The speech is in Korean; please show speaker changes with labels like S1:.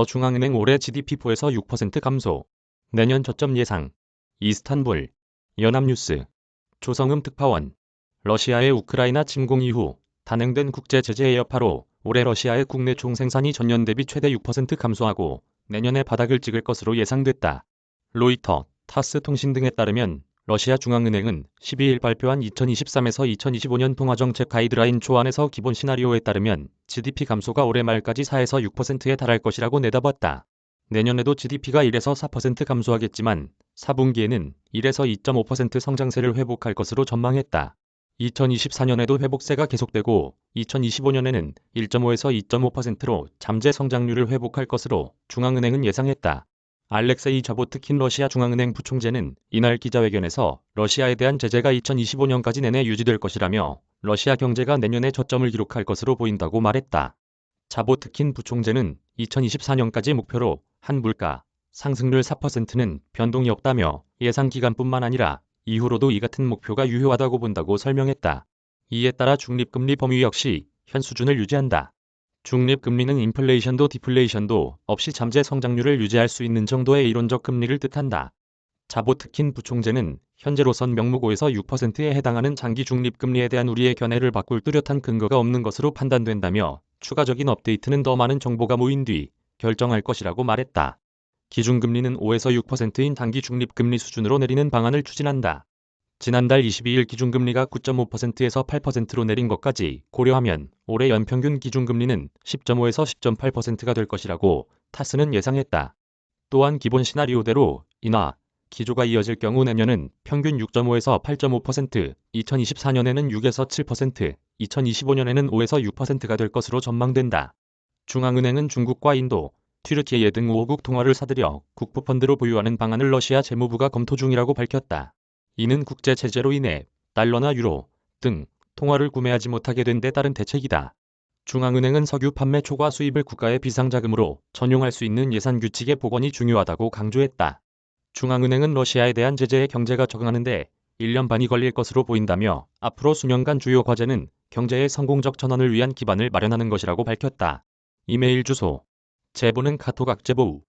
S1: 중앙은행 올해 GDP4에서 6% 감소. 내년 저점 예상. 이스탄불. 연합뉴스. 조성음 특파원. 러시아의 우크라이나 침공 이후 단행된 국제 제재의 여파로 올해 러시아의 국내 총생산이 전년 대비 최대 6% 감소하고 내년에 바닥을 찍을 것으로 예상됐다. 로이터, 타스 통신 등에 따르면 러시아 중앙은행은 12일 발표한 2023에서 2025년 통화정책 가이드라인 초안에서 기본 시나리오에 따르면 GDP 감소가 올해 말까지 4에서 6%에 달할 것이라고 내다봤다. 내년에도 GDP가 1에서 4% 감소하겠지만 4분기에는 1에서 2.5% 성장세를 회복할 것으로 전망했다. 2024년에도 회복세가 계속되고 2025년에는 1.5에서 2.5%로 잠재 성장률을 회복할 것으로 중앙은행은 예상했다. 알렉세이 자보트킨 러시아 중앙은행 부총재는 이날 기자회견에서 러시아에 대한 제재가 2025년까지 내내 유지될 것이라며 러시아 경제가 내년에 저점을 기록할 것으로 보인다고 말했다. 자보트킨 부총재는 2024년까지 목표로 한 물가 상승률 4%는 변동이 없다며 예상 기간뿐만 아니라 이후로도 이 같은 목표가 유효하다고 본다고 설명했다. 이에 따라 중립금리 범위 역시 현 수준을 유지한다. 중립금리는 인플레이션도 디플레이션도 없이 잠재 성장률을 유지할 수 있는 정도의 이론적 금리를 뜻한다. 자보트킨 부총재는 현재로선 명목 5에서 6%에 해당하는 장기 중립금리에 대한 우리의 견해를 바꿀 뚜렷한 근거가 없는 것으로 판단된다며 추가적인 업데이트는 더 많은 정보가 모인 뒤 결정할 것이라고 말했다. 기준금리는 5에서 6%인 단기 중립금리 수준으로 내리는 방안을 추진한다. 지난달 22일 기준금리가 9.5%에서 8%로 내린 것까지 고려하면 올해 연평균 기준금리는 10.5에서 10.8%가 될 것이라고 타스는 예상했다. 또한 기본 시나리오대로 인하 기조가 이어질 경우 내년은 평균 6.5에서 8.5%, 2024년에는 6에서 7%, 2025년에는 5에서 6%가 될 것으로 전망된다. 중앙은행은 중국과 인도, 튀르키예 등 5국 통화를 사들여 국부펀드로 보유하는 방안을 러시아 재무부가 검토 중이라고 밝혔다. 이는 국제 제재로 인해 달러나 유로 등 통화를 구매하지 못하게 된 데 따른 대책이다. 중앙은행은 석유 판매 초과 수입을 국가의 비상자금으로 전용할 수 있는 예산 규칙의 복원이 중요하다고 강조했다. 중앙은행은 러시아에 대한 제재에 경제가 적응하는 데 1년 반이 걸릴 것으로 보인다며 앞으로 수년간 주요 과제는 경제의 성공적 전환을 위한 기반을 마련하는 것이라고 밝혔다. 이메일 주소. 제보는 카톡 악제보우